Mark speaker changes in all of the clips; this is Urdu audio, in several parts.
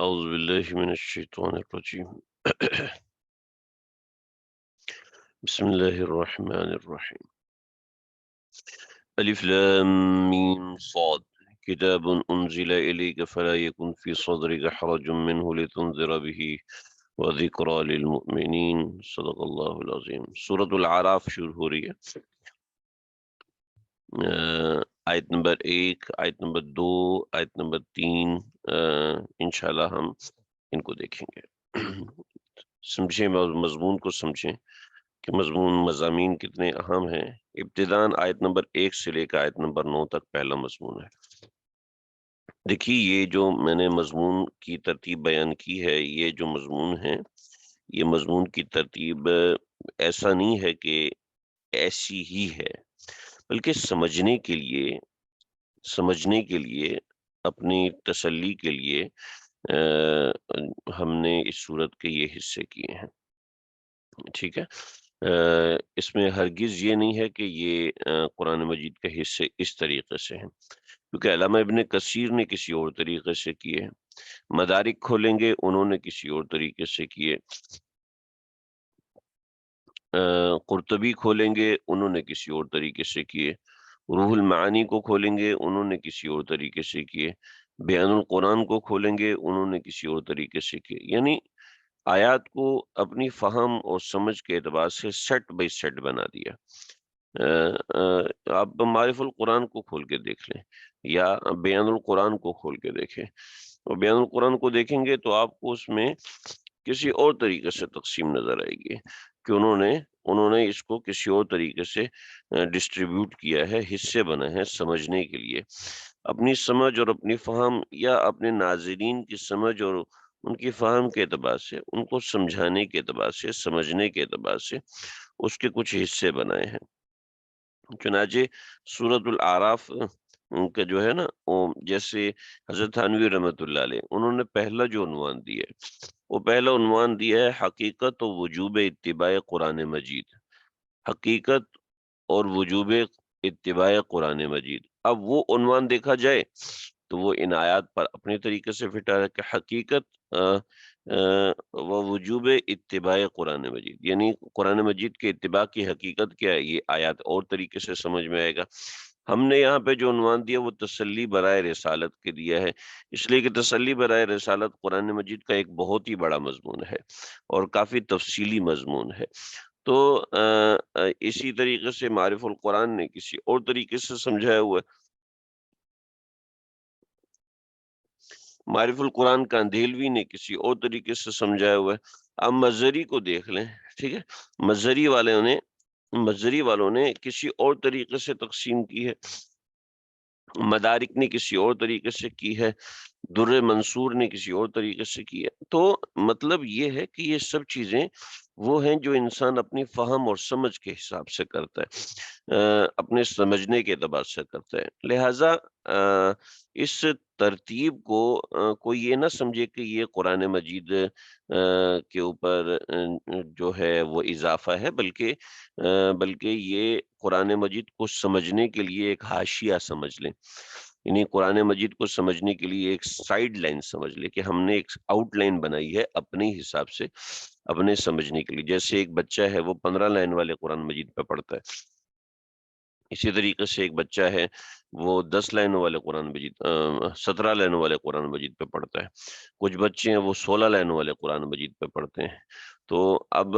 Speaker 1: اعوذ باللہ من الشیطان الرجیم بسم اللہ الرحمن الرحیم الف لام میم صاد کتاب انزل الیک فلا یکن فی صدرک حرج منہ لتنذر به وذکرى للمؤمنین صدق اللہ العظیم۔ سورۃ الاعراف شروع ہو رہی ہے، آیت نمبر 1، آیت نمبر 2، آیت نمبر 3، انشاءاللہ ہم ان کو دیکھیں گے۔ سمجھیں مضمون کو، سمجھیں کہ مضمون مضامین کتنے اہم ہیں۔ ابتداً آیت نمبر 1 سے لے کر آیت نمبر 9 تک پہلا مضمون ہے۔ دیکھیے، یہ جو میں نے مضمون کی ترتیب بیان کی ہے، یہ جو مضمون ہے، یہ مضمون کی ترتیب ایسا نہیں ہے کہ ایسی ہی ہے، بلکہ سمجھنے کے لیے اپنی تسلی کے لیے ہم نے اس صورت کے یہ حصے کیے ہیں، ٹھیک ہے۔ اس میں ہرگز یہ نہیں ہے کہ یہ قرآن مجید کے حصے اس طریقے سے ہیں، کیونکہ علامہ ابن کثیر نے کسی اور طریقے سے کیے ہیں، مدارک کھولیں گے انہوں نے کسی اور طریقے سے کیے، قرطبی کھولیں گے انہوں نے کسی اور طریقے سے کیے، روح المعانی کو کھولیں گے انہوں نے کسی اور طریقے سے کیے، بیان القرآن کو کھولیں گے انہوں نے کسی اور طریقے سے کیے، یعنی آیات کو اپنی فہم اور سمجھ کے اعتبار سے سیٹ بائی سیٹ بنا دیا۔ آپ معارف القرآن کو کھول کے دیکھ لیں یا بیان القرآن کو کھول کے دیکھیں، اور بیان القرآن کو دیکھیں گے تو آپ کو اس میں کسی اور طریقے سے تقسیم نظر آئے گی کہ انہوں نے اس کو کسی اور طریقے سے ڈسٹریبیوٹ کیا ہے، حصے بنے ہیں سمجھنے کے لیے، اپنی سمجھ اور اپنی فہم یا اپنے ناظرین کی سمجھ اور ان کی فہم کے اعتبار سے، ان کو سمجھانے کے اعتبار سے، سمجھنے کے اعتبار سے اس کے کچھ حصے بنائے ہیں۔ چنانچہ سورۃ الاعراف کا جو ہے نا، وہ جیسے حضرت تھانوی رحمۃ اللہ علیہ انہوں نے پہلا جو عنوان دیا ہے، وہ پہلا عنوان دیا ہے حقیقت و وجوب اتباع قرآن مجید، حقیقت اور وجوب اتباع قرآن مجید۔ اب وہ عنوان دیکھا جائے تو وہ ان آیات پر اپنے طریقے سے فٹا ہے کہ حقیقت و وجوب اتباع قرآن مجید، یعنی قرآن مجید کے اتباع کی حقیقت کیا ہے، یہ آیات اور طریقے سے سمجھ میں آئے گا۔ ہم نے یہاں پہ جو عنوان دیا وہ تسلی برائے رسالت کے دیا ہے، اس لیے کہ تسلی برائے رسالت قرآن مجید کا ایک بہت ہی بڑا مضمون ہے اور کافی تفصیلی مضمون ہے۔ تو اسی طریقے سے معرف القرآن نے کسی اور طریقے سے سمجھایا ہوا ہے، معرف القرآن کا اندھیلوی نے کسی اور طریقے سے سمجھایا ہوا ہے۔ اب مظہری کو دیکھ لیں، ٹھیک ہے، مظہری والوں نے کسی اور طریقے سے تقسیم کی ہے، مدارک نے کسی اور طریقے سے کی ہے، در منصور نے کسی اور طریقے سے کی ہے۔ تو مطلب یہ ہے کہ یہ سب چیزیں وہ ہیں جو انسان اپنی فہم اور سمجھ کے حساب سے کرتا ہے، اپنے سمجھنے کے اعتبار سے کرتا ہے۔ لہٰذا اس ترتیب کو کوئی یہ نہ سمجھے کہ یہ قرآن مجید کے اوپر جو ہے وہ اضافہ ہے، بلکہ یہ قرآن مجید کو سمجھنے کے لیے ایک حاشیہ سمجھ لیں، یعنی قرآن مجید کو سمجھنے کے لیے ایک سائیڈ لائن سمجھ لیں کہ ہم نے ایک آؤٹ لائن بنائی ہے اپنے حساب سے، اپنے سمجھنے کے لیے۔ جیسے ایک بچہ ہے وہ 15 لائن والے قرآن مجید پہ پڑھتا ہے، اسی طریقے سے ایک بچہ ہے وہ 10 لائنوں والے قرآن مجید 17 لائنوں والے قرآن مجید پہ پڑھتا ہے، کچھ بچے ہیں وہ 16 لائنوں والے قرآن مجید پہ پڑھتے ہیں۔ تو اب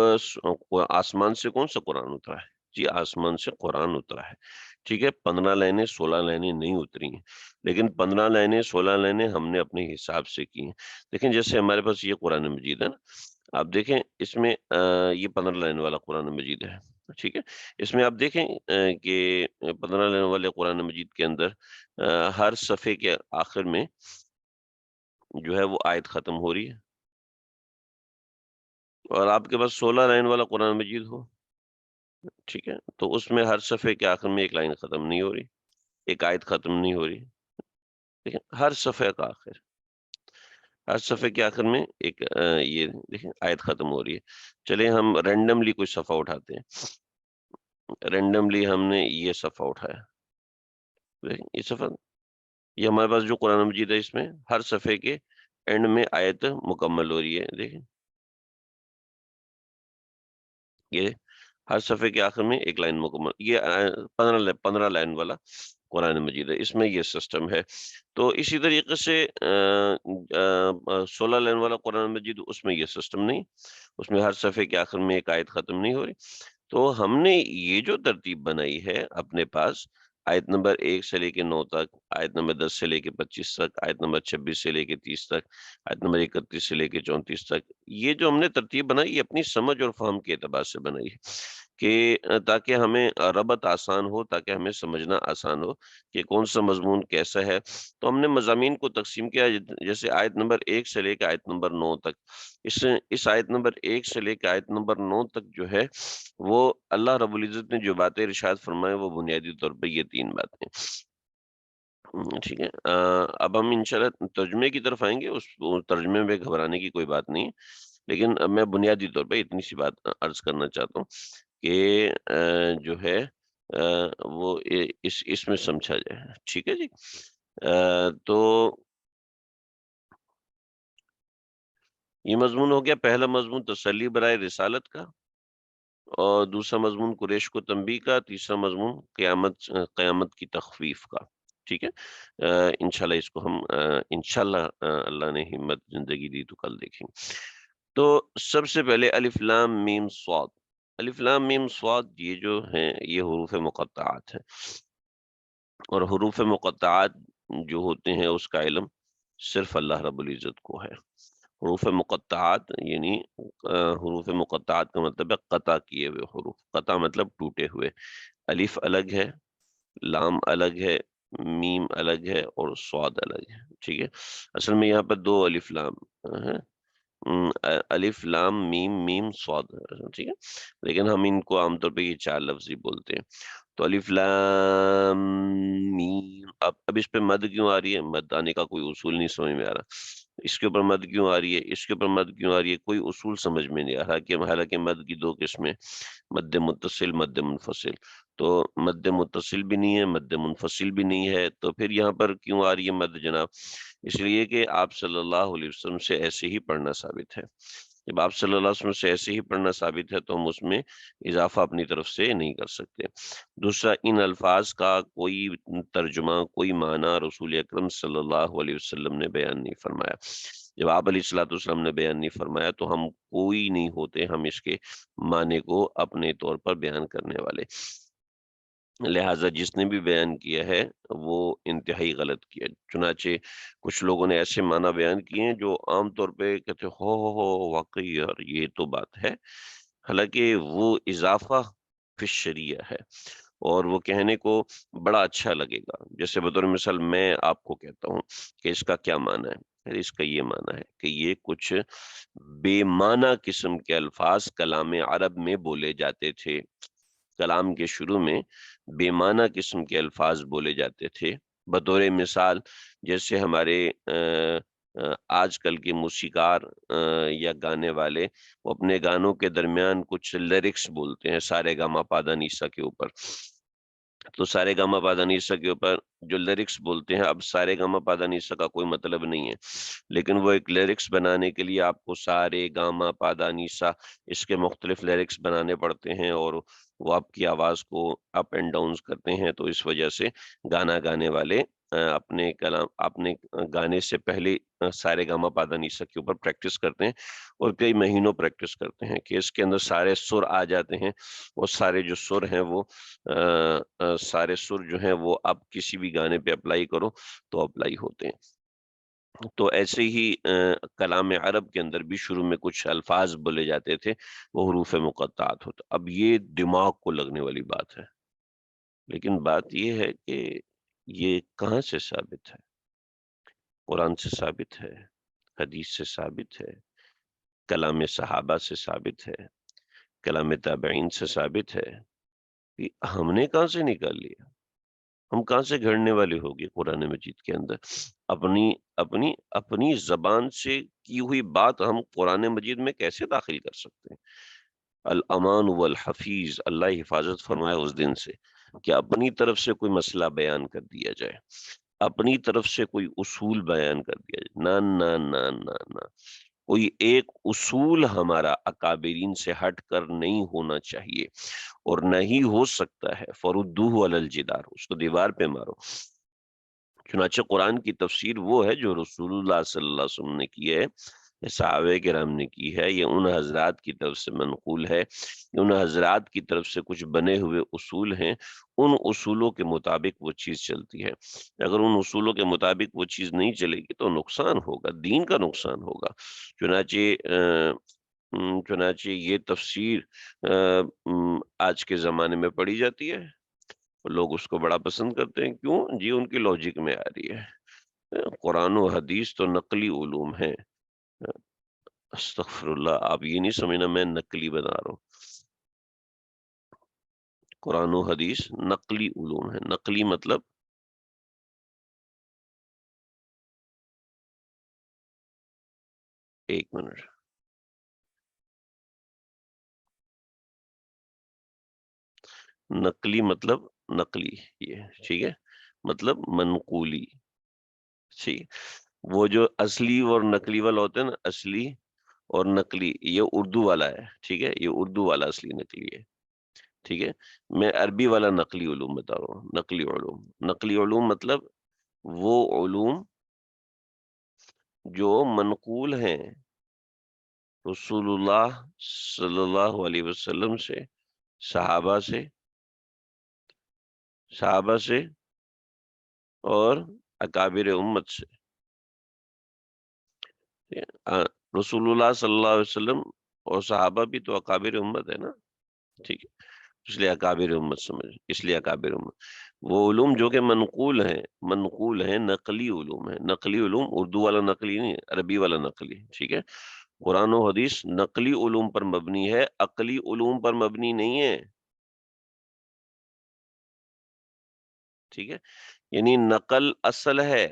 Speaker 1: آسمان سے کون سا قرآن اترا ہے؟ جی آسمان سے قرآن اترا ہے، ٹھیک ہے، 15 لائنیں 16 لائنیں نہیں اتری ہیں، لیکن 15 لائنیں 16 لائنیں ہم نے اپنے حساب سے کی ہیں۔ لیکن جیسے ہمارے پاس یہ قرآن مجید ہے نا، آپ دیکھیں اس میں یہ 15 لائن والا قرآن مجید ہے، ٹھیک ہے، اس میں آپ دیکھیں کہ 15 لائن والے قرآن مجید کے اندر ہر صفحے کے آخر میں جو ہے وہ آیت ختم ہو رہی ہے، اور آپ کے پاس 16 لائن والا قرآن مجید ہو، ٹھیک ہے، تو اس میں ہر صفحے کے آخر میں ایک لائن ختم نہیں ہو رہی، ایک آیت ختم نہیں ہو رہی، دیکھیں ہر صفحے کے آخر میں ایک یہ دیکھیں آیت ختم ہو رہی ہے۔ چلیں ہم رینڈملی کوئی صفحہ اٹھاتے ہیں، رینڈملی ہم نے یہ صفحہ اٹھایا، دیکھیں یہ صفحہ، یہ ہمارے پاس جو قرآن مجید ہے اس میں ہر صفحے کے اینڈ میں آیت مکمل ہو رہی ہے. دیکھیں یہ ہر صفحے کے آخر میں ایک لائن مکمل، یہ 15 لائن والا قرآن مجید ہے، اس میں یہ سسٹم ہے. تو اسی طریقے سے 16 لائن والا قرآن مجید، اس میں یہ سسٹم نہیں، اس میں ہر صفحے کے آخر میں ایک آیت ختم نہیں ہو رہی. تو ہم نے یہ جو ترتیب بنائی ہے اپنے پاس، آیت نمبر 1 سے لے کے 9 تک، آیت نمبر 10 سے لے کے 25 تک، آیت نمبر 26 سے لے کے 30 تک، آیت نمبر 31 سے لے کے 34 تک، یہ جو ہم نے ترتیب بنائی یہ اپنی سمجھ اور فہم کے اعتبار سے بنائی ہے کہ تاکہ ہمیں ربط آسان ہو، تاکہ ہمیں سمجھنا آسان ہو کہ کون سا مضمون کیسا ہے. تو ہم نے مضامین کو تقسیم کیا، جیسے آیت نمبر 1 سے لے کے آیت نمبر 9 تک. اس آیت نمبر 1 سے لے کے آیت نمبر 9 تک جو ہے وہ اللہ رب العزت نے جو باتیں ارشاد فرمائے وہ بنیادی طور پہ یہ 3 باتیں. ٹھیک ہے، اب ہم انشاءاللہ ترجمے کی طرف آئیں گے. اس ترجمے میں گھبرانے کی کوئی بات نہیں، لیکن اب میں بنیادی طور پہ اتنی سی بات عرض کرنا چاہتا ہوں کہ جو ہے وہ اس میں سمجھا جائے. ٹھیک ہے جی. تو یہ مضمون ہو گیا. پہلا مضمون تسلی برائے رسالت کا، اور دوسرا مضمون قریش کو تنبیہ کا، تیسرا مضمون قیامت کی تخفیف کا. ٹھیک ہے، انشاءاللہ اس کو ہم انشاءاللہ اللہ نے ہمت زندگی دی تو کل دیکھیں گے. تو سب سے پہلے الف لام میم صاد. الف لام میم صاد یہ جو ہیں یہ حروف مقطعات ہیں، اور حروف مقطعات جو ہوتے ہیں اس کا علم صرف اللہ رب العزت کو ہے. حروف مقطعات یعنی حروف مقطعات کا مطلب ہے قطع کیے ہوئے حروف. قطع مطلب ٹوٹے ہوئے. الف الگ ہے، لام الگ ہے، میم الگ ہے، اور صاد الگ ہے. ٹھیک ہے، اصل میں یہاں پر 2 الف لام ہیں، الف لام میم میم صاد. ٹھیک ہے، لیکن ہم ان کو عام طور پہ یہ 4 لفظ ہی بولتے ہیں. تو الف لام میم. اب اس پہ مد کیوں آ رہی ہے؟ مد آنے کا کوئی اصول نہیں سمجھ میں آ رہا. اس کے اوپر مد کیوں آ رہی ہے، اس کے اوپر مد کیوں آ رہی ہے، کوئی اصول سمجھ میں نہیں آ رہا. کہ حالانکہ مد کی 2 قسمیں، مد متصل، مد منفصل. تو مد متصل بھی نہیں ہے، مد منفصل بھی نہیں ہے، تو پھر یہاں پر کیوں آ رہی ہے مد جناب؟ اس لیے کہ آپ صلی اللہ علیہ وسلم سے ایسے ہی پڑھنا ثابت ہے. جب آپ صلی اللہ علیہ وسلم سے ایسے ہی پڑھنا ثابت ہے تو ہم اس میں اضافہ اپنی طرف سے نہیں کر سکتے. دوسرا، ان الفاظ کا کوئی ترجمہ، کوئی معنی رسول اکرم صلی اللہ علیہ وسلم نے بیان نہیں فرمایا. جب آپ علیہ الصلوۃ والسلام نے بیان نہیں فرمایا تو ہم کوئی نہیں ہوتے ہم اس کے معنی کو اپنے طور پر بیان کرنے والے. لہٰذا جس نے بھی بیان کیا ہے وہ انتہائی غلط کیا. چنانچہ کچھ لوگوں نے ایسے معنی بیان کیے ہیں جو عام طور پہ کہتے ہو واقعی یار یہ تو بات ہے، حالانکہ وہ اضافہ فی الشریعہ ہے اور وہ کہنے کو بڑا اچھا لگے گا. جیسے بطور مثال میں آپ کو کہتا ہوں کہ اس کا کیا معنی ہے، اس کا یہ معنی ہے کہ یہ کچھ بے معنی قسم کے الفاظ کلام عرب میں بولے جاتے تھے. کلام کے شروع میں بے معنی قسم کے الفاظ بولے جاتے تھے. بطور مثال جیسے ہمارے آج کل کے موسیقار یا گانے والے وہ اپنے گانوں کے درمیان کچھ لیرکس بولتے ہیں سارے گاما پادا نیسا کے اوپر. تو سارے گاما پادا نیسا کے اوپر جو لیرکس بولتے ہیں، اب سارے گاما پادا نیسا کا کوئی مطلب نہیں ہے، لیکن وہ ایک لیرکس بنانے کے لیے آپ کو سارے گاما پادا نیسا اس کے مختلف لیرکس بنانے پڑتے ہیں، اور وہ آپ کی آواز کو اپ اینڈ ڈاؤنز کرتے ہیں. تو اس وجہ سے گانا گانے والے اپنے گانے سے پہلے سارے گاما پادا نیسا کے اوپر پریکٹس کرتے ہیں، اور کئی مہینوں پریکٹس کرتے ہیں کہ اس کے اندر سارے سر آ جاتے ہیں. وہ سارے جو سر ہیں وہ سارے سر جو ہیں وہ اب کسی بھی گانے پہ اپلائی کرو تو اپلائی ہوتے ہیں. تو ایسے ہی کلام عرب کے اندر بھی شروع میں کچھ الفاظ بولے جاتے تھے، وہ حروف مقطعات ہوتا. اب یہ دماغ کو لگنے والی بات ہے، لیکن بات یہ ہے کہ یہ کہاں سے ثابت ہے؟ قرآن سے ثابت ہے، حدیث سے ثابت ہے، کلام صحابہ سے ثابت ہے، کلام تابعین سے ثابت ہے. ہم نے کہاں سے نکال لیا؟ ہم کہاں سے گھڑنے والے ہوگے قرآن مجید کے اندر؟ اپنی اپنی اپنی زبان سے کی ہوئی بات ہم قرآن مجید میں کیسے داخل کر سکتے ہیں؟ الامان والحفیظ، اللہ حفاظت فرمائے اس دن سے کہ اپنی طرف سے کوئی مسئلہ بیان کر دیا جائے، اپنی طرف سے کوئی اصول بیان کر دیا جائے. نہ نہ نہ نہ نہ، کوئی ایک اصول ہمارا اکابرین سے ہٹ کر نہیں ہونا چاہیے، اور نہ ہی ہو سکتا ہے۔ فردوہ علی الجدار، اس کو دیوار پہ مارو۔ چنانچہ قرآن کی تفسیر وہ ہے جو رسول اللہ صلی اللہ علیہ وسلم نے کی ہے، یہ صحابہ کرام نے کی ہے، یہ ان حضرات کی طرف سے منقول ہے، یہ ان حضرات کی طرف سے کچھ بنے ہوئے اصول ہیں، ان اصولوں کے مطابق وہ چیز چلتی ہے۔ اگر ان اصولوں کے مطابق وہ چیز نہیں چلے گی تو نقصان ہوگا، دین کا نقصان ہوگا۔ چنانچہ یہ تفسیر آج کے زمانے میں پڑھی جاتی ہے، لوگ اس کو بڑا پسند کرتے ہیں، کیوں جی؟ ان کی لاجک میں آ رہی ہے۔ قرآن و حدیث تو نقلی علوم ہیں۔ استغفر اللہ، آپ یہ نہیں سمجھنا میں نقلی بنا رہا ہوں، قرآن و حدیث نقلی علوم ہے۔ نقلی مطلب ایک منٹ، نقلی مطلب نقلی، یہ ٹھیک ہے، مطلب منقولی، ٹھیک ہے۔ وہ جو اصلی اور نقلی والا ہوتے ہیں نا، اصلی اور نقلی، یہ اردو والا ہے، ٹھیک ہے، یہ اردو والا اصلی نقلی ہے، ٹھیک ہے۔ میں عربی والا نقلی علوم بتا رہا ہوں، نقلی علوم۔ نقلی علوم مطلب وہ علوم جو منقول ہیں رسول اللہ صلی اللہ علیہ وسلم سے، صحابہ سے، صحابہ سے اور اکابر امت سے۔ رسول اللہ صلی اللہ علیہ وسلم اور صحابہ بھی تو اکابر امت ہے نا، ٹھیک ہے، اس لیے اکابر امت سمجھ، اس لیے اکابر امت۔ وہ علوم جو کہ منقول ہیں، منقول ہیں، نقلی علوم ہیں۔ نقلی علوم اردو والا نقلی نہیں ہے، عربی والا نقلی، ٹھیک ہے۔ قرآن و حدیث نقلی علوم پر مبنی ہے، عقلی علوم پر مبنی نہیں ہے، ٹھیک ہے۔ یعنی نقل اصل ہے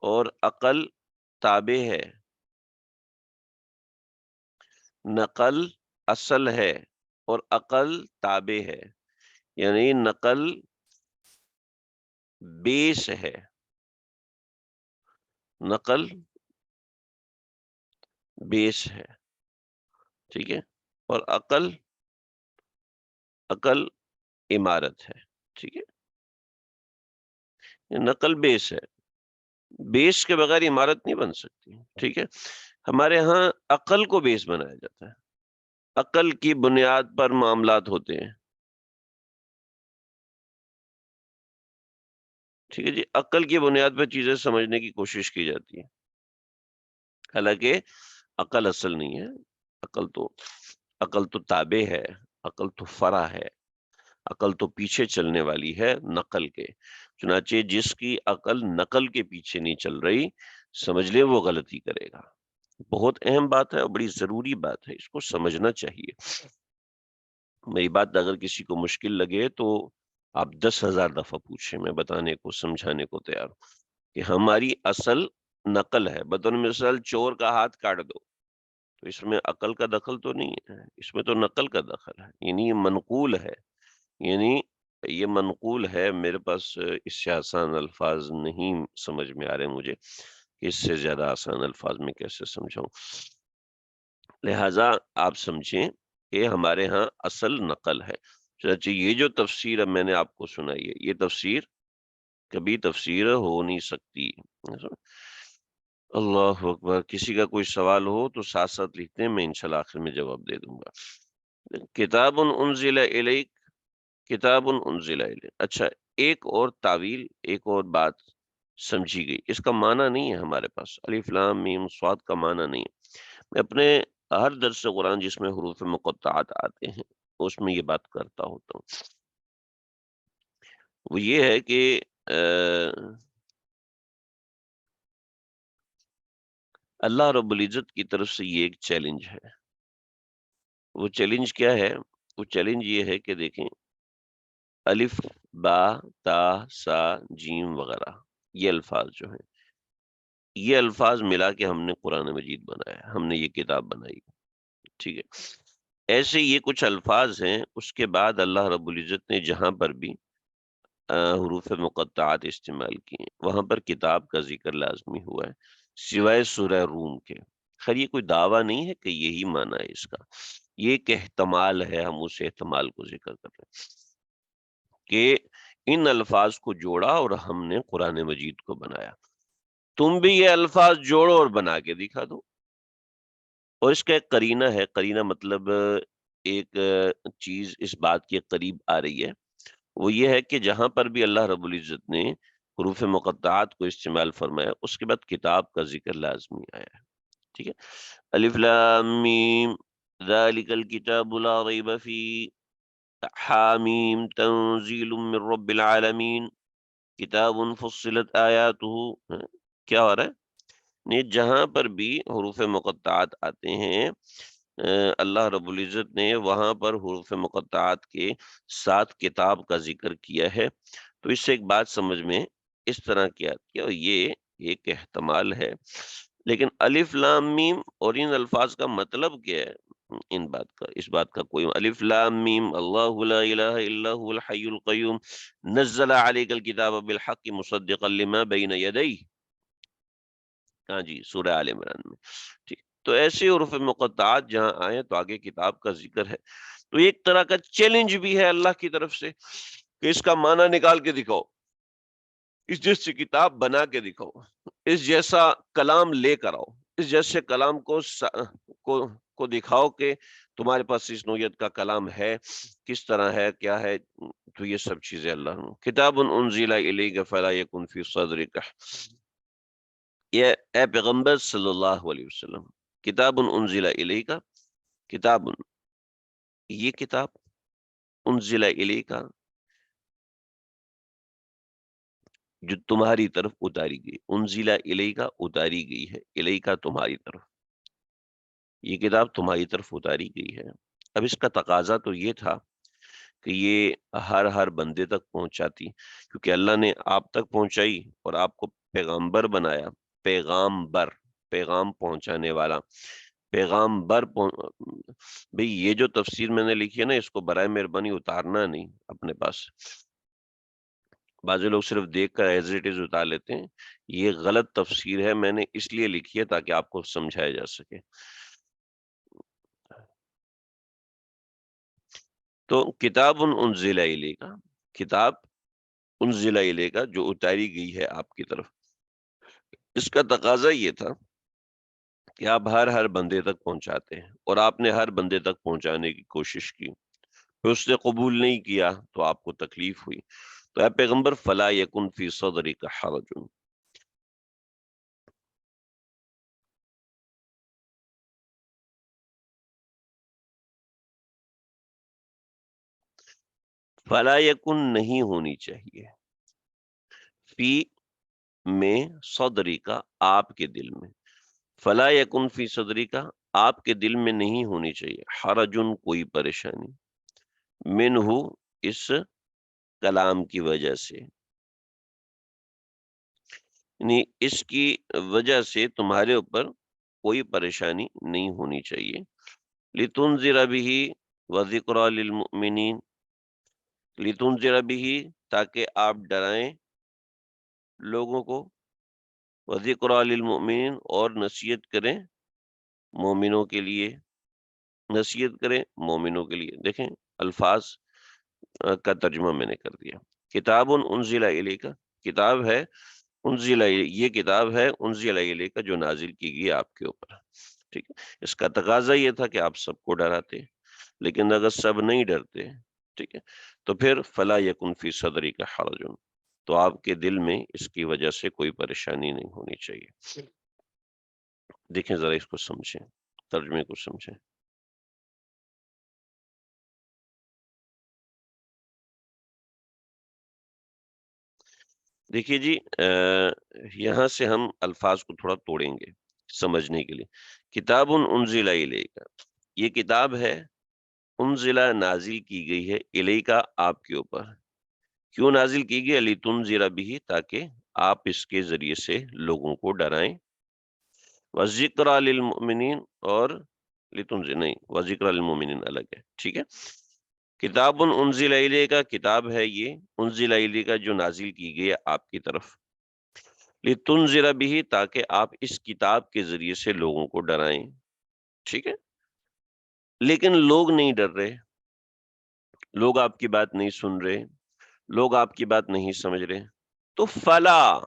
Speaker 1: اور عقل تابع ہے۔ نقل اصل ہے اور عقل تابع ہے، یعنی نقل بیس ہے، نقل بیس ہے، ٹھیک ہے، اور عقل، عقل عمارت ہے، ٹھیک ہے۔ یہ نقل بیس ہے، بیس کے بغیر عمارت نہیں بن سکتی، ٹھیک ہے۔ ہمارے ہاں عقل کو بیس بنایا جاتا ہے، عقل کی بنیاد پر معاملات ہوتے ہیں، ٹھیک ہے جی، عقل کی بنیاد پر چیزیں سمجھنے کی کوشش کی جاتی ہے، حالانکہ عقل اصل نہیں ہے۔ عقل تو تابع ہے، عقل تو فرع ہے، عقل تو پیچھے چلنے والی ہے نقل کے۔ چنانچہ جس کی عقل نقل کے پیچھے نہیں چل رہی، سمجھ لے وہ غلطی کرے گا۔ بہت اہم بات ہے اور بڑی ضروری بات ہے، اس کو سمجھنا چاہیے۔ میری بات اگر کسی کو مشکل لگے تو آپ 10,000 دفعہ پوچھیں، میں بتانے کو، سمجھانے کو تیار ہوں کہ ہماری اصل نقل ہے۔ بطور مثال چور کا ہاتھ کاٹ دو تو اس میں عقل کا دخل تو نہیں ہے، اس میں تو نقل کا دخل ہے، یعنی یہ منقول ہے، یعنی یہ منقول ہے۔ میرے پاس اس سے آسان الفاظ نہیں سمجھ میں آ رہے مجھے کہ اس سے زیادہ آسان الفاظ میں کیسے سمجھاؤں، لہٰذا آپ سمجھیں کہ ہمارے ہاں اصل نقل ہے۔ چنانچہ یہ جو تفسیر اب میں نے آپ کو سنائی ہے، یہ تفسیر کبھی تفسیر ہو نہیں سکتی۔ اللہ اکبر، کسی کا کوئی سوال ہو تو ساتھ ساتھ لکھتے ہیں، میں انشاءاللہ آخر میں جواب دے دوں گا۔ کتاب انزل الیک، کتاب انزل الیک، اچھا ایک اور تعویل، ایک اور بات سمجھی گئی، اس کا معنی نہیں ہے ہمارے پاس، الف لام میم صاد کا معنی نہیں ہے۔ میں اپنے ہر درس قرآن جس میں حروف مقطعات آتے ہیں اس میں یہ بات کرتا ہوتا ہوں، وہ یہ ہے کہ اللہ رب العزت کی طرف سے یہ ایک چیلنج ہے۔ وہ چیلنج کیا ہے؟ وہ چیلنج یہ ہے کہ دیکھیں، الف با تا سا جیم وغیرہ یہ الفاظ جو ہیں، یہ الفاظ ملا کے ہم نے قرآن مجید بنایا، ہم نے یہ کتاب بنائی، ٹھیک ہے۔ ایسے یہ کچھ الفاظ ہیں، اس کے بعد اللہ رب العزت نے جہاں پر بھی حروف مقطعات استعمال کیے، وہاں پر کتاب کا ذکر لازمی ہوا ہے سوائے سورہ روم کے۔ خیر یہ کوئی دعویٰ نہیں ہے کہ یہی معنی ہے اس کا، یہ ایک احتمال ہے، ہم اس احتمال کو ذکر کر رہے ہیں کہ ان الفاظ کو جوڑا اور ہم نے قرآن مجید کو بنایا، تم بھی یہ الفاظ جوڑو اور بنا کے دکھا دو۔ اور اس کا ایک قرینہ ہے، قرینہ مطلب ایک چیز اس بات کے قریب آ رہی ہے، وہ یہ ہے کہ جہاں پر بھی اللہ رب العزت نے حروف مقطعات کو استعمال فرمایا اس کے بعد کتاب کا ذکر لازمی آیا ہے، ٹھیک ہے۔ الف لام میم ذالک الکتاب لا ریب فی حامیم تنزیل من رب العالمین کتاب فصلت آیاتہ، کیا ہو رہا ہے؟ نہیں، جہاں پر بھی حروف مقطعات آتے ہیں اللہ رب العزت نے وہاں پر حروف مقطعات کے ساتھ کتاب کا ذکر کیا ہے، تو اس سے ایک بات سمجھ میں اس طرح کیا کہ یہ ایک احتمال ہے، لیکن الف لام میم اور ان الفاظ کا مطلب کیا ہے، اس بات کا کوئی الف لام میم اللہ لا الہ الا هو الحی القیوم نزل علیک الکتاب بالحق مصدقا لما بین یدیہ، ہاں جی سورہ آل عمران میں، ٹھیک۔ تو ایسے حروف مقطعات جہاں آئے تو آگے کتاب کا ذکر ہے، تو ایک طرح کا چیلنج بھی ہے اللہ کی طرف سے کہ اس کا معنی نکال کے دکھاؤ، اس جیسی کتاب بنا کے دکھاؤ، اس جیسا کلام لے کر آؤ، اس جیسے کلام کو دکھاؤ کہ تمہارے پاس اس نوعیت کا کلام ہے، کس طرح ہے، کیا ہے۔ تو یہ سب چیزیں اللہ نے کتاب انزل الیک فلا یکن فی صدرک، یہ اے پیغمبر صلی اللہ علیہ وسلم، کتاب انزل الیک، کتاب، یہ کتاب انزل الیک جو تمہاری طرف اتاری گئی، انزل الیک اتاری گئی ہے، الیک تمہاری طرف، یہ کتاب تمہاری طرف اتاری گئی ہے۔ اب اس کا تقاضا تو یہ تھا کہ یہ ہر بندے تک پہنچاتی، کیونکہ اللہ نے آپ تک پہنچائی اور آپ کو پیغمبر بنایا، پیغام پہنچانے والا، بھئی یہ جو تفسیر میں نے لکھی ہے نا، اس کو برائے مہربانی اتارنا نہیں اپنے پاس، بعض لوگ صرف دیکھ کر ایز اٹ از اتار لیتے ہیں، یہ غلط تفسیر ہے، میں نے اس لیے لکھی ہے تاکہ آپ کو سمجھایا جا سکے۔ تو کتاب انزل الیک، کتاب انزل الیک جو اتاری گئی ہے آپ کی طرف، اس کا تقاضا یہ تھا کہ آپ ہر بندے تک پہنچاتے ہیں، اور آپ نے ہر بندے تک پہنچانے کی کوشش کی، پھر اس نے قبول نہیں کیا تو آپ کو تکلیف ہوئی، تو اے پیغمبر فلا یکن فی صدرک حرج، فلا یکن نہیں ہونی چاہیے، فی میں صدری کا آپ کے دل میں، فلا یکن فی صدری کا آپ کے دل میں نہیں ہونی چاہیے، حرجن کوئی پریشانی، منہ اس کلام کی وجہ سے، یعنی اس کی وجہ سے تمہارے اوپر کوئی پریشانی نہیں ہونی چاہیے، لتنذر بہ وذکریٰ للمؤمنین، لتنذر بہ تاکہ آپ ڈرائیں لوگوں کو، وذکریٰ للمؤمنین اور نصیحت کریں مومنوں کے لیے، نصیحت کریں مومنوں کے لیے۔ دیکھیں الفاظ کا ترجمہ میں نے کر دیا، کتاب انزل الیک، کتاب ہے انزل، یہ کتاب ہے انزل الیک جو نازل کی گئی آپ کے اوپر، ٹھیک ہے۔ اس کا تقاضا یہ تھا کہ آپ سب کو ڈراتے، لیکن اگر سب نہیں ڈرتے، ٹھیک ہے، تو پھر فلا یکن فی صدرک حرج، تو آپ کے دل میں اس کی وجہ سے کوئی پریشانی نہیں ہونی چاہیے۔ دیکھیں ذرا اس کو سمجھیں، ترجمے کو سمجھیں۔ دیکھیے جی، یہاں سے ہم الفاظ کو تھوڑا توڑیں گے سمجھنے کے لیے۔ کتاب انزل الیک، یہ کتاب ہے انزلہ نازل کی گئی ہے، الیکا آپ کے اوپر، کیوں نازل کی گئی؟ لتنذر بہ تاکہ آپ اس کے ذریعے سے لوگوں کو ڈرائیں، وذکریٰ للمؤمنین اور لتنذر نہیں، وذکریٰ للمؤمنین الگ ہے، ٹھیک ہے، کتاب انزل الیک کا کتاب ہے یہ، انزل الیک کا جو نازل کی گئی ہے آپ کی طرف، لتنذر به تاکہ آپ اس کتاب کے ذریعے سے لوگوں کو ڈرائیں، ٹھیک ہے، لیکن لوگ نہیں ڈر رہے، لوگ آپ کی بات نہیں سن رہے، لوگ آپ کی بات نہیں سمجھ رہے، تو فلا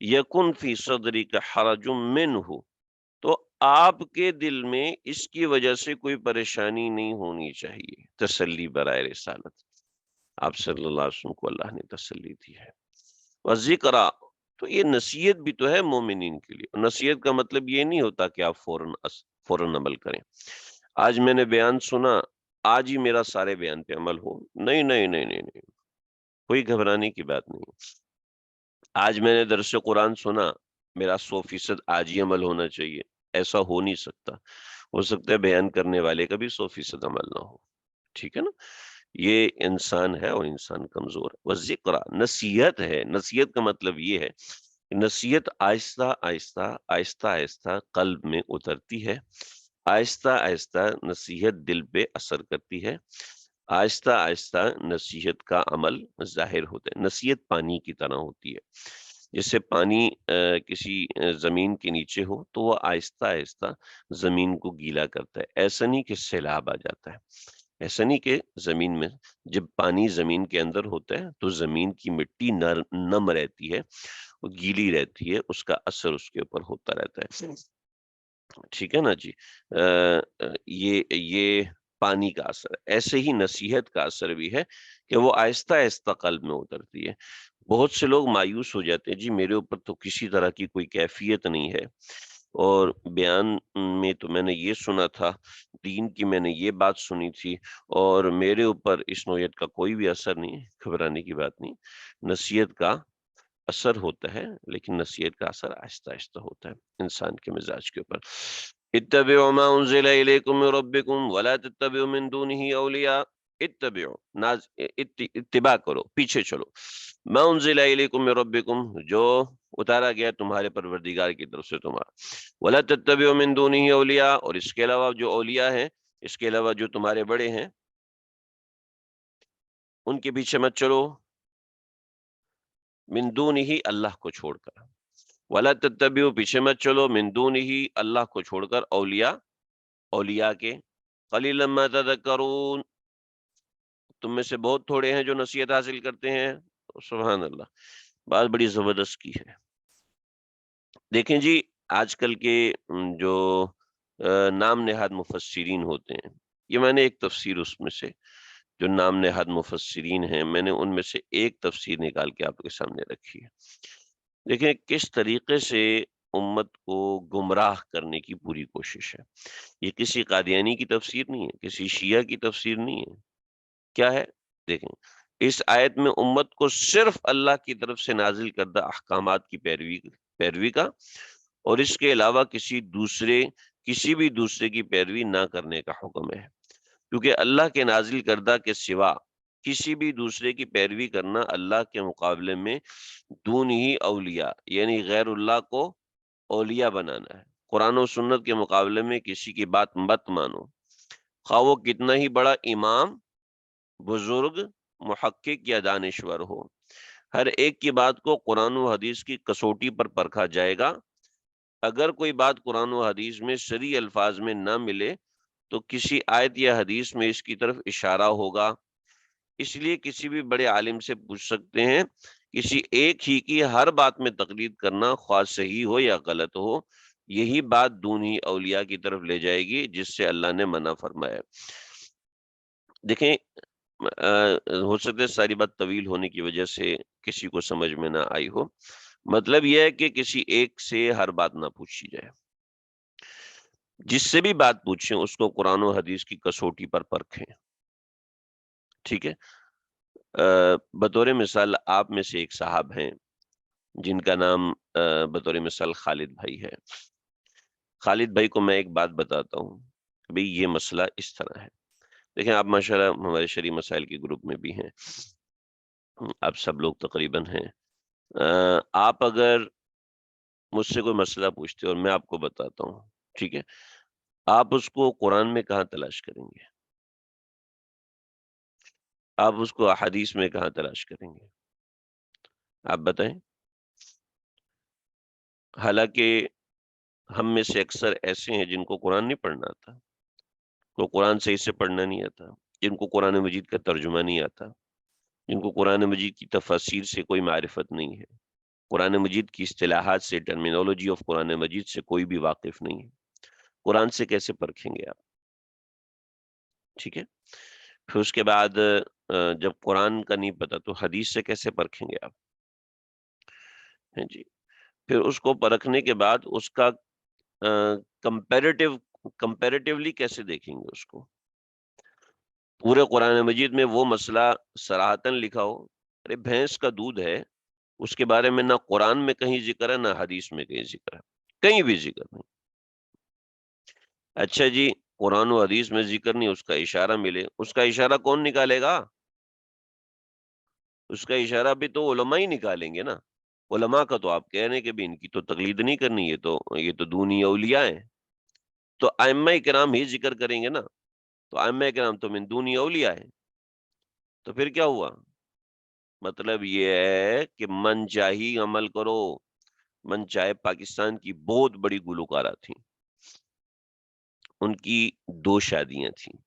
Speaker 1: یکن فی صدرک حرج منہ، تو آپ کے دل میں اس کی وجہ سے کوئی پریشانی نہیں ہونی چاہیے، تسلی برائے رسالت، آپ صلی اللہ علیہ وسلم کو اللہ نے تسلی دی ہے، وذکرہ، تو یہ نصیحت بھی تو ہے مومنین کے لیے، نصیحت کا مطلب یہ نہیں ہوتا کہ آپ فوراً عمل کریں، آج میں نے بیان سنا، آج ہی میرا سارے بیان پہ عمل ہو، نہیں نہیں نہیں نہیں نہیں، کوئی گھبرانے کی بات نہیں، آج میں نے درس قرآن سنا، میرا 100% آج ہی عمل ہونا چاہیے، ایسا ہو نہیں سکتا، ہو سکتا ہے بیان کرنے والے کا بھی 100% عمل نہ ہو، ٹھیک ہے نا، یہ انسان ہے اور انسان کمزور ہے، وہ ذکر نصیحت ہے، نصیحت کا مطلب یہ ہے کہ نصیحت آہستہ آہستہ آہستہ آہستہ قلب میں اترتی ہے، آہستہ آہستہ نصیحت دل پہ اثر کرتی ہے، آہستہ آہستہ نصیحت کا عمل ظاہر ہوتا ہے، نصیحت پانی کی طرح ہوتی ہے، جیسے پانی کسی زمین کے نیچے ہو تو وہ آہستہ آہستہ زمین کو گیلا کرتا ہے، ایسا نہیں کہ سیلاب آ جاتا ہے، ایسا نہیں کہ زمین میں جب پانی زمین کے اندر ہوتا ہے تو زمین کی مٹی نم رہتی ہے، وہ گیلی رہتی ہے، اس کا اثر اس کے اوپر ہوتا رہتا ہے، ٹھیک ہے نا جی، یہ پانی کا اثر ہے، ایسے ہی نصیحت کا اثر بھی ہے کہ وہ آہستہ آہستہ قلب میں اترتی ہے، بہت سے لوگ مایوس ہو جاتے ہیں، جی میرے اوپر تو کسی طرح کی کوئی کیفیت نہیں ہے، اور بیان میں تو میں نے یہ سنا تھا، دین کی میں نے یہ بات سنی تھی، اور میرے اوپر اس نوعیت کا کوئی بھی اثر نہیں ہے، گھبرانے کی بات نہیں، نصیحت کا اثر ہوتا ہے، لیکن نصیحت کا اثر آہستہ آہستہ ہوتا ہے انسان کے مزاج کے اوپر، اتبعوا ما انزل الیکم من ربکم ولا تتبعوا من دونه اولیاء، اتباع کرو، پیچھے چلو، ما انزل الیکم من ربکم، جو اتارا گیا تمہارے پروردگار کی طرف سے تمہارا، ولا تتبعوا من دونه اولیاء، اور اس کے علاوہ جو اولیاء ہیں، اس کے علاوہ جو تمہارے بڑے ہیں ان کے پیچھے مت چلو، من دونه اللہ کو چھوڑ کر، ولا تتبعوا پیچھے مت چلو، من دونه اللہ کو چھوڑ کر، اولیاء کے، قلیلا ما تذکرون، تم میں سے بہت تھوڑے ہیں جو نصیحت حاصل کرتے ہیں، سبحان اللہ، بات بڑی زبردست کی ہے، دیکھیں جی، آج کل کے جو نام نہاد مفسرین ہوتے ہیں، یہ میں نے ایک تفسیر اس میں سے جو نام نہاد مفسرین ہیں، میں نے ان میں سے ایک تفسیر نکال کے آپ کے سامنے رکھی ہے، دیکھیں کس طریقے سے امت کو گمراہ کرنے کی پوری کوشش ہے، یہ کسی قادیانی کی تفسیر نہیں ہے، کسی شیعہ کی تفسیر نہیں ہے، کیا ہے، دیکھیں اس آیت میں امت کو صرف اللہ کی طرف سے نازل کردہ احکامات کی پیروی کا، اور اس کے علاوہ کسی بھی دوسرے کی پیروی نہ کرنے کا حکم ہے، کیونکہ اللہ کے نازل کردہ کے سوا کسی بھی دوسرے کی پیروی کرنا اللہ کے مقابلے میں دون ہی اولیاء، یعنی غیر اللہ کو اولیاء بنانا ہے، قرآن و سنت کے مقابلے میں کسی کی بات مت مانو، خواہ وہ کتنا ہی بڑا امام، بزرگ، محقق یا دانشور ہو، ہر ایک کی بات کو قرآن و حدیث کی کسوٹی پر پرکھا جائے گا، اگر کوئی بات قرآن و حدیث میں صریح الفاظ میں نہ ملے تو کسی آیت یا حدیث میں اس کی طرف اشارہ ہوگا، اس لیے کسی بھی بڑے عالم سے پوچھ سکتے ہیں، کسی ایک ہی کی ہر بات میں تقلید کرنا، خواہ صحیح ہو یا غلط ہو، یہی بات دونی اولیاء کی طرف لے جائے گی جس سے اللہ نے منع فرمایا، دیکھیں ہو سکتا ہے ساری بات طویل ہونے کی وجہ سے کسی کو سمجھ میں نہ آئی ہو، مطلب یہ ہے کہ کسی ایک سے ہر بات نہ پوچھی جائے، جس سے بھی بات پوچھیں اس کو قرآن و حدیث کی کسوٹی پر پرکھیں، ٹھیک ہے، بطور مثال آپ میں سے ایک صاحب ہیں جن کا نام بطور مثال خالد بھائی ہے، خالد بھائی کو میں ایک بات بتاتا ہوں کہ بھئی یہ مسئلہ اس طرح ہے، دیکھیں آپ ماشاءاللہ ہمارے شرعی مسائل کے گروپ میں بھی ہیں، آپ سب لوگ تقریباً ہیں، آپ اگر مجھ سے کوئی مسئلہ پوچھتے اور میں آپ کو بتاتا ہوں، ٹھیک ہے، آپ اس کو قرآن میں کہاں تلاش کریں گے؟ آپ اس کو احادیث میں کہاں تلاش کریں گے؟ آپ بتائیں. حالانکہ ہم میں سے اکثر ایسے ہیں جن کو قرآن نہیں پڑھنا آتا، کو قرآن صحیح سے پڑھنا نہیں آتا، جن کو قرآن مجید کا ترجمہ نہیں آتا، جن کو قرآن مجید کی تفاسیر سے کوئی معرفت نہیں ہے، قرآن مجید کی اصطلاحات سے، ٹرمینالوجی آف قرآن مجید سے کوئی بھی واقف نہیں ہے. قرآن سے کیسے پرکھیں گے آپ؟ ٹھیک ہے. پھر اس کے بعد جب قرآن کا نہیں پتا تو حدیث سے کیسے پرکھیں گے آپ؟ ہیں جی. پھر اس کو پرکھنے کے بعد اس کا کمپیریٹیولی کیسے دیکھیں گے اس کو؟ پورے قرآن مجید میں وہ مسئلہ صراحتاً لکھا ہو، ارے بھینس کا دودھ ہے، اس کے بارے میں نہ قرآن میں کہیں ذکر ہے نہ حدیث میں کہیں ذکر ہے، کہیں بھی ذکر نہیں. اچھا جی، قرآن و حدیث میں ذکر نہیں، اس کا اشارہ ملے، اس کا اشارہ کون نکالے گا؟ اس کا اشارہ بھی تو علماء ہی نکالیں گے نا. علماء کا تو آپ کہہ رہے ہیں کہ بھی ان کی تو تقلید نہیں کرنی، یہ تو دونی اولیاء ہیں، تو ائمہ کرام ہی ذکر کریں گے نا. تو ائمہ کرام تو من دونی اولیاء ہیں، تو پھر کیا ہوا؟ مطلب یہ ہے کہ من چاہی عمل کرو. من چاہے پاکستان کی بہت بڑی گلوکارہ تھیں، ان کی دو شادیاں تھیں.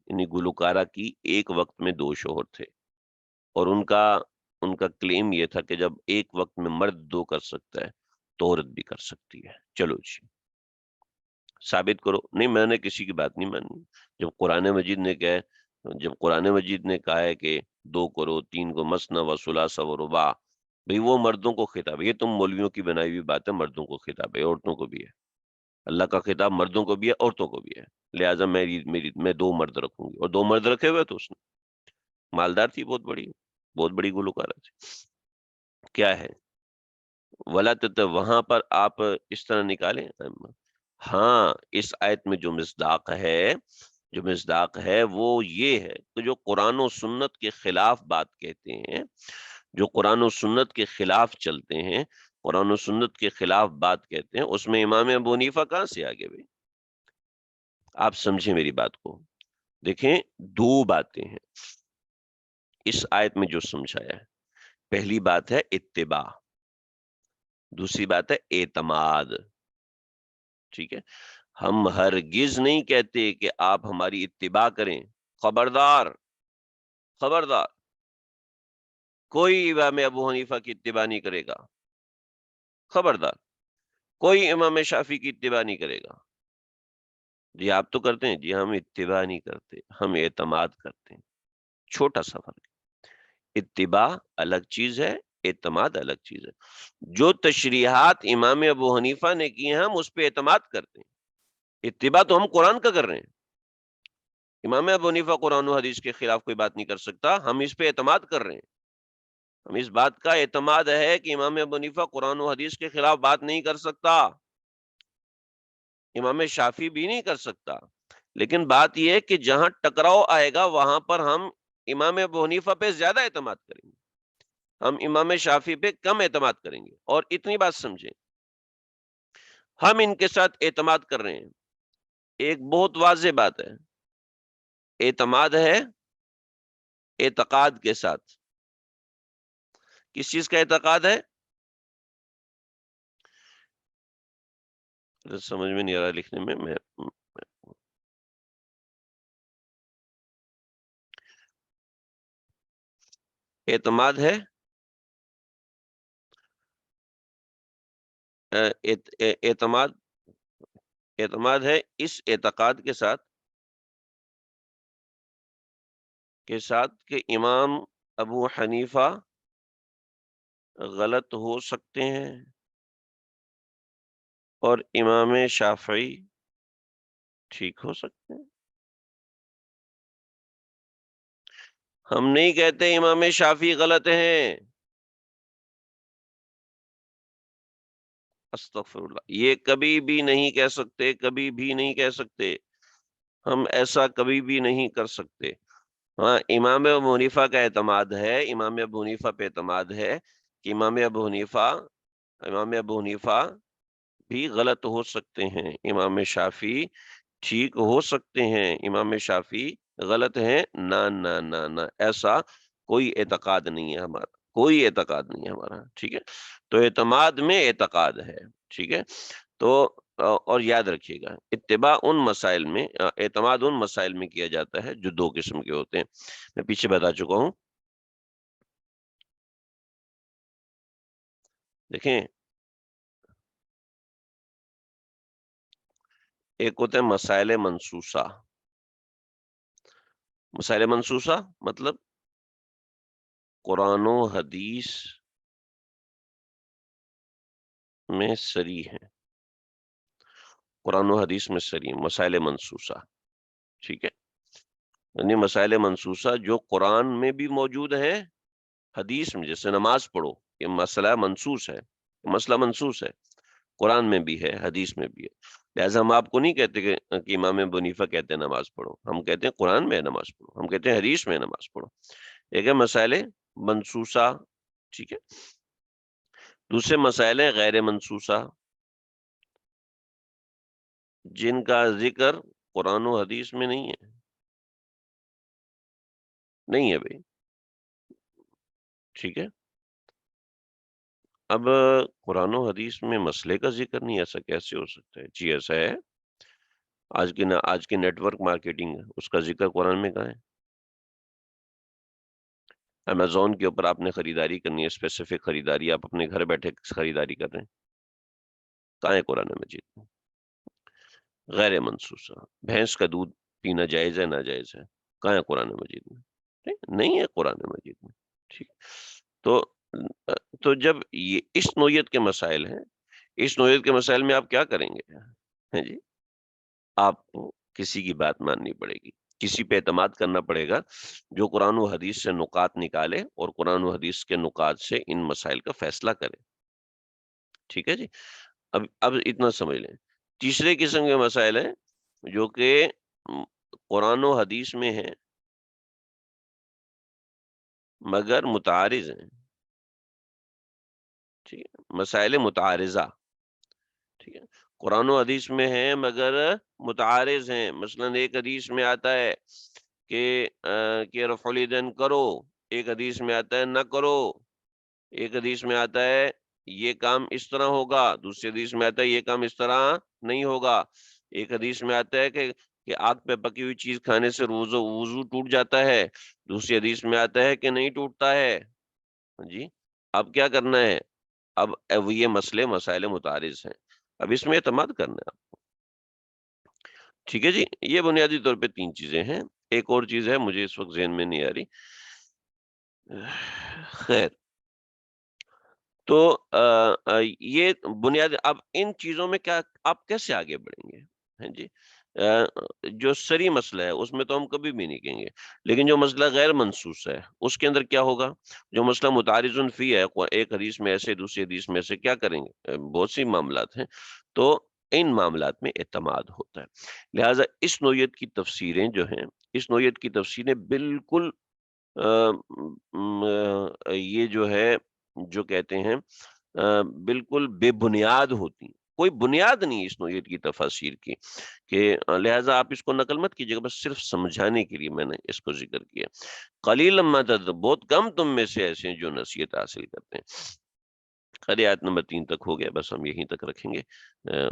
Speaker 1: انہیں گلوکارہ کی ایک وقت میں دو شوہر تھے، اور ان کا کلیم یہ تھا کہ جب ایک وقت میں مرد دو کر سکتا ہے تو عورت بھی کر سکتی ہے. چلو جی ثابت کرو. نہیں، میں نے کسی کی بات نہیں مانی. جب قرآن مجید نے کہا ہے کہ دو کرو، تین کو مثنی و ثلاث و رباع، بھئی وہ مردوں کو خطاب ہے. یہ تم مولویوں کی بنائی ہوئی بات ہے، مردوں کو خطاب ہے، عورتوں کو بھی ہے. اللہ کا خطاب مردوں کو بھی ہے، عورتوں کو بھی ہے. لہٰذا میں دو مرد رکھوں گی، اور دو مرد رکھے ہوئے تو اس نے مالدار تھی، بہت بڑی گلوکارہ تھی. کیا ہے ولا وہاں پر آپ اس طرح نکالیں. ہاں، اس آیت میں جو مصداق ہے وہ یہ ہے کہ جو قرآن و سنت کے خلاف بات کہتے ہیں، جو قرآن و سنت کے خلاف چلتے ہیں، قرآن و سنت کے خلاف بات کہتے ہیں، اس میں امام ابو حنیفہ کہاں سے آگے بھائی؟ آپ سمجھیں میری بات کو. دیکھیں، دو باتیں ہیں اس آیت میں جو سمجھایا ہے. پہلی بات ہے اتباع، دوسری بات ہے اعتماد. ٹھیک ہے. ہم ہرگز نہیں کہتے کہ آپ ہماری اتباع کریں. خبردار، خبردار، کوئی امام ابو حنیفہ کی اتباع نہیں کرے گا. خبردار، کوئی امام شافعی کی اتباع نہیں کرے گا. جی آپ تو کرتے ہیں. جی ہم اتباع نہیں کرتے، ہم اعتماد کرتے ہیں. چھوٹا سا فرق. اتباع الگ چیز ہے، اعتماد الگ چیز ہے. جو تشریحات امام ابو حنیفہ نے کی ہیں ہم اس پہ اعتماد کرتے ہیں. اتباع تو ہم قرآن کا کر رہے ہیں. امام ابو حنیفہ قرآن و حدیث کے خلاف کوئی بات نہیں کر سکتا، ہم اس پہ اعتماد کر رہے ہیں. ہم اس بات کا اعتماد ہے کہ امام ابو حنیفہ قرآن و حدیث کے خلاف بات نہیں کر سکتا، امام شافعی بھی نہیں کر سکتا. لیکن بات یہ ہے کہ جہاں ٹکراؤ آئے گا وہاں پر ہم امام ابو حنیفہ پہ زیادہ اعتماد کریں گے، ہم امام شافعی پہ کم اعتماد کریں گے. اور اتنی بات سمجھیں، ہم ان کے ساتھ اعتماد کر رہے ہیں. ایک بہت واضح بات ہے، اعتماد ہے اعتقاد کے ساتھ. کس چیز کا اعتقاد ہے؟ سمجھ میں نہیں آ رہا لکھنے میں اعتماد ہے اعتماد اعتماد ہے اس اعتقاد کے ساتھ کہ امام ابو حنیفہ غلط ہو سکتے ہیں اور امام شافعی ٹھیک ہو سکتے ہیں. ہم نہیں کہتے امام شافعی غلط ہیں. استغفر اللہ، یہ کبھی بھی نہیں کہہ سکتے، کبھی بھی نہیں کہہ سکتے. ہم ایسا کبھی بھی نہیں کر سکتے. ہاں، امام ابو حنیفہ کا اعتماد ہے، امام ابو حنیفہ پہ اعتماد ہے کہ امام ابو حنیفہ بھی غلط ہو سکتے ہیں، امام شافعی ٹھیک ہو سکتے ہیں، امام شافعی غلط ہیں، نہ نہ نہ نہ، ایسا کوئی اعتقاد نہیں ہے ہمارا، کوئی اعتقاد نہیں ہے ہمارا، ٹھیک ہے؟ تو اعتماد میں اعتقاد ہے، ٹھیک ہے؟ تو اور یاد رکھیے گا، اتباع ان مسائل میں، اعتماد ان مسائل میں کیا جاتا ہے جو دو قسم کے ہوتے ہیں، میں پیچھے بتا چکا ہوں۔ دیکھیں، ایک ہوتے ہیں مسائل منسوسہ۔ مسائل منسوسہ مطلب قرآن و حدیث میں صریح ہے، قرآن و حدیث میں صریح، مسائل منسوسہ، ٹھیک ہے؟ یعنی مسائل منسوسہ جو قرآن میں بھی موجود ہیں، حدیث میں، جیسے نماز پڑھو، یہ مسئلہ منسوس ہے، مسئلہ منسوس ہے، قرآن میں بھی ہے، حدیث میں بھی ہے۔ لہٰذا ہم آپ کو نہیں کہتے کہ امام ابو حنیفہ کہتے ہیں نماز پڑھو، ہم کہتے ہیں قرآن میں ہے نماز پڑھو، ہم کہتے ہیں حدیث میں ہے نماز پڑھو۔ ایک ہے مسائل منسوسہ، ٹھیک ہے؟ دوسرے مسائل ہیں غیر منسوسہ، جن کا ذکر قرآن و حدیث میں نہیں ہے، نہیں ہے بھائی، ٹھیک ہے؟ اب قرآن و حدیث میں مسئلے کا ذکر نہیں، ایسا کیسے ہو سکتا ہے؟ جی ایسا ہے، آج کی نیٹ ورک مارکیٹنگ، اس کا ذکر قرآن میں کہاں ہے؟ امیزون کے اوپر آپ نے خریداری کرنی ہے، اسپیسیفک خریداری، آپ اپنے گھر بیٹھے خریداری کر رہے ہیں، کہاں ہے قرآن مجید میں؟ غیر منسوسہ، بھینس کا دودھ پینا جائز ہے ناجائز ہے، کہاں ہے قرآن مجید میں؟ نہیں ہے قرآن مجید میں، ٹھیک؟ تو جب یہ اس نوعیت کے مسائل ہیں، اس نوعیت کے مسائل میں آپ کیا کریں گے؟ ہیں جی، آپ کو کسی کی بات ماننی پڑے گی، کسی پہ اعتماد کرنا پڑے گا جو قرآن و حدیث سے نکات نکالے اور قرآن و حدیث کے نکات سے ان مسائل کا فیصلہ کرے، ٹھیک ہے جی؟ اب اتنا سمجھ لیں۔ تیسرے قسم کے مسائل ہیں جو کہ قرآن و حدیث میں ہیں مگر متعارض ہیں، ٹھیک ہے؟ مسائل متعارضہ، ٹھیک ہے؟ قرآن و حدیث میں ہیں مگر متعارض ہیں، مثلا ایک حدیث میں آتا ہے کہ رفع الیدین کرو، ایک حدیث میں آتا ہے نہ کرو، ایک حدیث میں آتا ہے یہ کام اس طرح ہوگا، دوسری حدیث میں آتا ہے یہ کام اس طرح نہیں ہوگا، ایک حدیث میں آتا ہے کہ آگ پہ پکی ہوئی چیز کھانے سے وضو ٹوٹ جاتا ہے، دوسری حدیث میں آتا ہے کہ نہیں ٹوٹتا ہے، جی؟ اب کیا کرنا ہے؟ اب یہ مسائل متعارض ہیں، اب اس میں اعتماد کرنا ہے آپ، ٹھیک ہے جی؟ یہ بنیادی طور پہ تین چیزیں ہیں، ایک اور چیز ہے مجھے اس وقت ذہن میں نہیں آ رہی، خیر۔ تو یہ بنیاد، اب ان چیزوں میں کیا آپ کیسے آگے بڑھیں گے؟ ہیں جی؟ جو سری مسئلہ ہے اس میں تو ہم کبھی بھی نہیں کہیں گے، لیکن جو مسئلہ غیر منسوس ہے اس کے اندر کیا ہوگا؟ جو مسئلہ متعارض فی ہے، ایک حدیث میں ایسے دوسری حدیث میں ایسے، کیا کریں گے؟ بہت سی معاملات ہیں، تو ان معاملات میں اعتماد ہوتا ہے۔ لہٰذا اس نوعیت کی تفسیریں جو ہیں، اس نوعیت کی تفسیریں بالکل یہ جو ہے، جو کہتے ہیں بالکل بے بنیاد ہوتی، کوئی بنیاد نہیں اس نوعیت کی تفاسیر کی، کہ لہٰذا آپ اس کو نقل مت کیجیے گا، بس صرف سمجھانے کے لیے میں نے اس کو ذکر کیا۔ قلیل ما تذکرون، بہت کم تم میں سے ایسے ہیں جو نصیحت حاصل کرتے ہیں۔ خیر، آیت نمبر 3 تک ہو گیا، بس ہم یہیں تک رکھیں گے،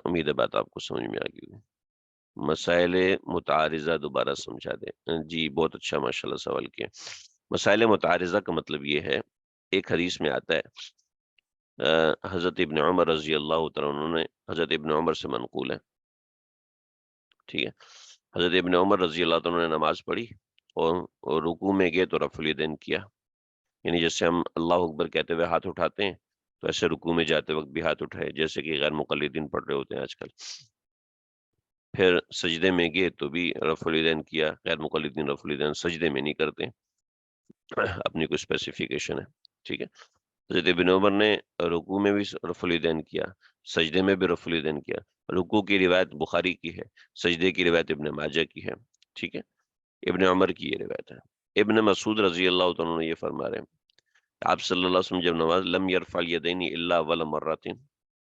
Speaker 1: امید ہے بات آپ کو سمجھ میں آ گئی ہوگی۔ مسائل متعارضہ دوبارہ سمجھا دیں جی، بہت اچھا ماشاءاللہ سوال کیا۔ مسائل متعارضہ کا مطلب یہ ہے، ایک حدیث میں آتا ہے، حضرت ابن عمر رضی اللہ تعالیٰ عنہ نے، حضرت ابن عمر سے منقول ہے، ٹھیک ہے؟ حضرت ابن عمر رضی اللہ تعالیٰ عنہ نے نماز پڑھی اور رکوع میں گئے تو رفع الیدین کیا، یعنی جیسے ہم اللہ اکبر کہتے ہوئے ہاتھ اٹھاتے ہیں تو ایسے رکوع میں جاتے وقت بھی ہاتھ اٹھائے، جیسے کہ غیر مقلدین پڑھ رہے ہوتے ہیں آج کل۔ پھر سجدے میں گئے تو بھی رفع الیدین کیا، غیر مقلدین رفع الیدین سجدے میں نہیں کرتے، اپنی کوئی اسپیسیفیکیشن ہے، ٹھیک ہے؟ حضرت ابن عمر نے رکوع میں بھی رفع الیدین کیا، سجدے میں بھی رفع الیدین کیا، رکوع کی روایت بخاری کی ہے، سجدے کی روایت ابن ماجہ کی ہے، ٹھیک ہے؟ ابن عمر کی یہ روایت ہے۔ ابن مسعود رضی اللہ تعالیٰ عنہ یہ فرما رہے ہیں، آپ صلی اللہ علیہ وسلم جب نماز لم یرفع الیدین الا اول مرتين،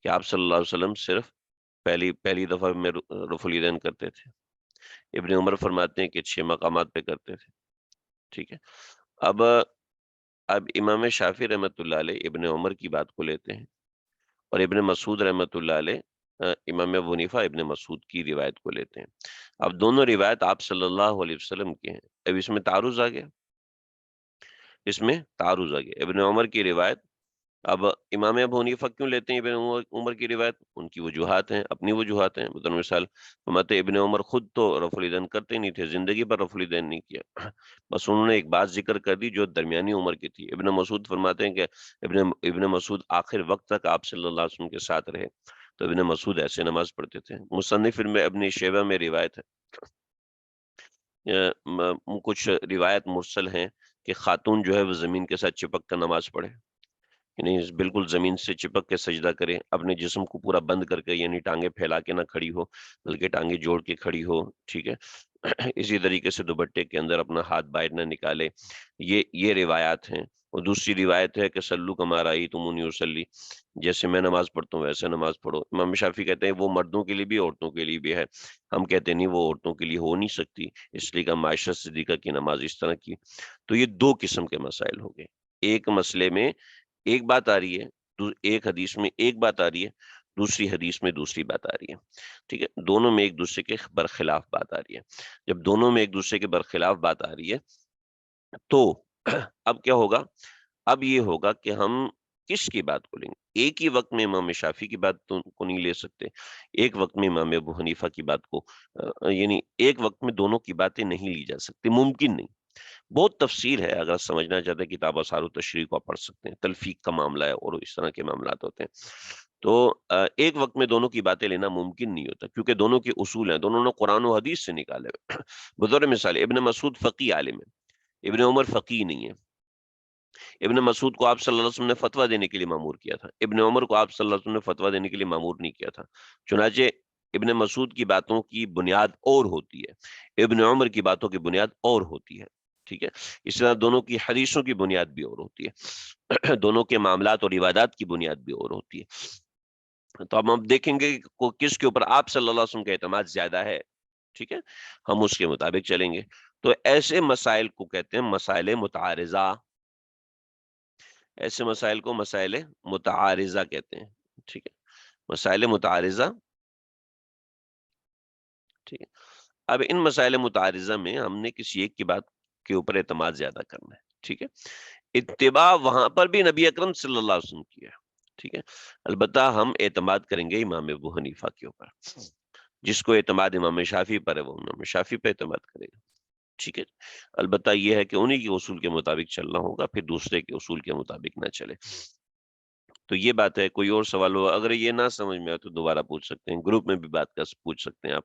Speaker 1: کہ آپ صلی اللہ علیہ وسلم صرف پہلی دفعہ میں رفع الیدین کرتے تھے، ابن عمر فرماتے ہیں کہ 6 مقامات پہ کرتے تھے، ٹھیک ہے۔ اب اب امام شافعی رحمۃ اللہ علیہ ابن عمر کی بات کو لیتے ہیں، اور ابن مسعود رحمۃ اللہ علیہ امام ابو حنیفہ ابن مسعود کی روایت کو لیتے ہیں۔ اب دونوں روایت آپ صلی اللہ علیہ وسلم کے ہیں۔ اب اس میں تعارض آ گیا، اس میں تعارض آ گیا۔ ابن عمر کی روایت، اب امام ابو حنیفہ کیوں لیتے ہیں ابن عمر کی روایت؟ ان کی وجوہات ہیں، اپنی وجوہات ہیں۔ مثلا مثال فرماتے ہیں ابن عمر خود تو رفع الیدین کرتے نہیں تھے، زندگی پر رفع الیدین نہیں کیا، بس انہوں نے ایک بات ذکر کر دی جو درمیانی عمر کی تھی۔ ابن مسعود فرماتے ہیں کہ ابن مسعود آخر وقت تک آپ صلی اللہ علیہ وسلم کے ساتھ رہے، تو ابن مسعود ایسے نماز پڑھتے تھے۔ مصنف میں ابن شیبہ میں روایت ہے، کچھ روایت مرسل ہیں کہ خاتون جو ہے وہ زمین کے ساتھ چپک کر نماز پڑھے، یعنی بالکل زمین سے چپک کے سجدہ کرے، اپنے جسم کو پورا بند کر کے، یعنی ٹانگیں پھیلا کے نہ کھڑی ہو بلکہ ٹانگیں جوڑ کے کھڑی ہو، ٹھیک ہے۔ اسی طریقے سے دوپٹے کے اندر اپنا ہاتھ باہر نہ نکالے، یہ روایات ہیں۔ اور دوسری روایت ہے کہ سلو کما رأیتمونی اصلی، جیسے میں نماز پڑھتا ہوں ویسے نماز پڑھو۔ امام شافعی کہتے ہیں وہ مردوں کے لیے بھی عورتوں کے لیے بھی ہے، ہم کہتے ہیں نہیں وہ عورتوں کے لیے ہو نہیں سکتی، اس لیے کہ معاشرہ صدیقہ کی نماز اس طرح کی۔ تو یہ دو قسم کے مسائل ہو گئے، ایک مسئلے میں ایک بات آ رہی ہے، ایک حدیث میں ایک بات آ رہی ہے، دوسری حدیث میں دوسری بات آ رہی ہے، ٹھیک ہے۔ دونوں میں ایک دوسرے کے برخلاف بات آ رہی ہے۔ جب دونوں میں ایک دوسرے کے برخلاف بات آ رہی ہے تو اب کیا ہوگا؟ اب یہ ہوگا کہ ہم کس کی بات کو لیں گے؟ ایک ہی وقت میں امام شافعی کی بات کو نہیں لے سکتے، ایک وقت میں امام ابو حنیفہ کی بات کو، یعنی ایک وقت میں دونوں کی باتیں نہیں لی جا سکتی، ممکن نہیں۔ بہت تفصیل ہے، اگر سمجھنا چاہتے ہیں کتاب آثار و تشریح کو آپ پڑھ سکتے ہیں، تلفیق کا معاملہ ہے اور اس طرح کے معاملات ہوتے ہیں۔ تو ایک وقت میں دونوں کی باتیں لینا ممکن نہیں ہوتا، کیونکہ دونوں کے اصول ہیں، دونوں نے قرآن و حدیث سے نکالے ہوئے۔ بطور مثال ابن مسعود فقی عالم ہے، ابن عمر فقی نہیں ہے۔ ابن مسعود کو آپ صلی اللہ علیہ وسلم نے فتویٰ دینے کے لیے مامور کیا تھا، ابن عمر کو آپ صلی اللہ علیہ وسلم نے فتویٰ دینے کے لیے مامور نہیں کیا تھا۔ چنانچہ ابن مسعود کی باتوں کی بنیاد اور ہوتی ہے، ابن عمر کی باتوں کی بنیاد اور ہوتی ہے، ٹھیک ہے۔ اس طرح دونوں کی حدیثوں کی بنیاد بھی اور ہوتی ہے، دونوں کے معاملات اور عبادات کی بنیاد بھی اور ہوتی ہے۔ تو اب ہم دیکھیں گے کہ کس کے اوپر آپ صلی اللہ علیہ وسلم کا اعتماد زیادہ ہے، ٹھیک ہے، ہم اس کے مطابق چلیں گے۔ تو ایسے مسائل کو کہتے ہیں مسائل متعارضہ، ایسے مسائل کو مسائل متعارضہ کہتے ہیں، ٹھیک ہے، مسائل متعارضہ، ٹھیک ہے۔ اب ان مسائل متعارضہ میں ہم نے کسی ایک کی بات کے اوپر اعتماد زیادہ کرنا ہے، ٹھیک ہے۔ اتباع وہاں پر بھی نبی اکرم صلی اللہ علیہ وسلم کی ہے، ٹھیک ہے۔ البتہ ہم اعتماد کریں گے امام ابو حنیفہ کے اوپر، جس کو اعتماد امام شافعی پر ہے وہ امام شافعی پہ اعتماد کرے گا، ٹھیک ہے۔ البتہ یہ ہے کہ انہی کے اصول کے مطابق چلنا ہوگا، پھر دوسرے کے اصول کے مطابق نہ چلے۔ تو یہ بات ہے۔ کوئی اور سوال ہو، اگر یہ نہ سمجھ میں آئے تو دوبارہ پوچھ سکتے ہیں، گروپ میں بھی بات کر پوچھ سکتے ہیں آپ،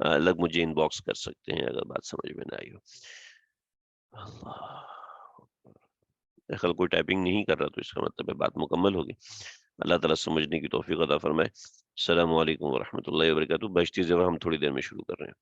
Speaker 1: الگ مجھے ان باکس کر سکتے ہیں اگر بات سمجھ میں نہ آئی ہو۔ خل کوئی ٹائپنگ نہیں کر رہا تو اس کا مطلب ہے بات مکمل ہوگی۔ اللہ تعالیٰ سمجھنے کی توفیق عطا فرمائے۔ السلام علیکم ورحمۃ اللہ وبرکاتہ۔ بہشتی زیور ہم تھوڑی دیر میں شروع کر رہے ہیں۔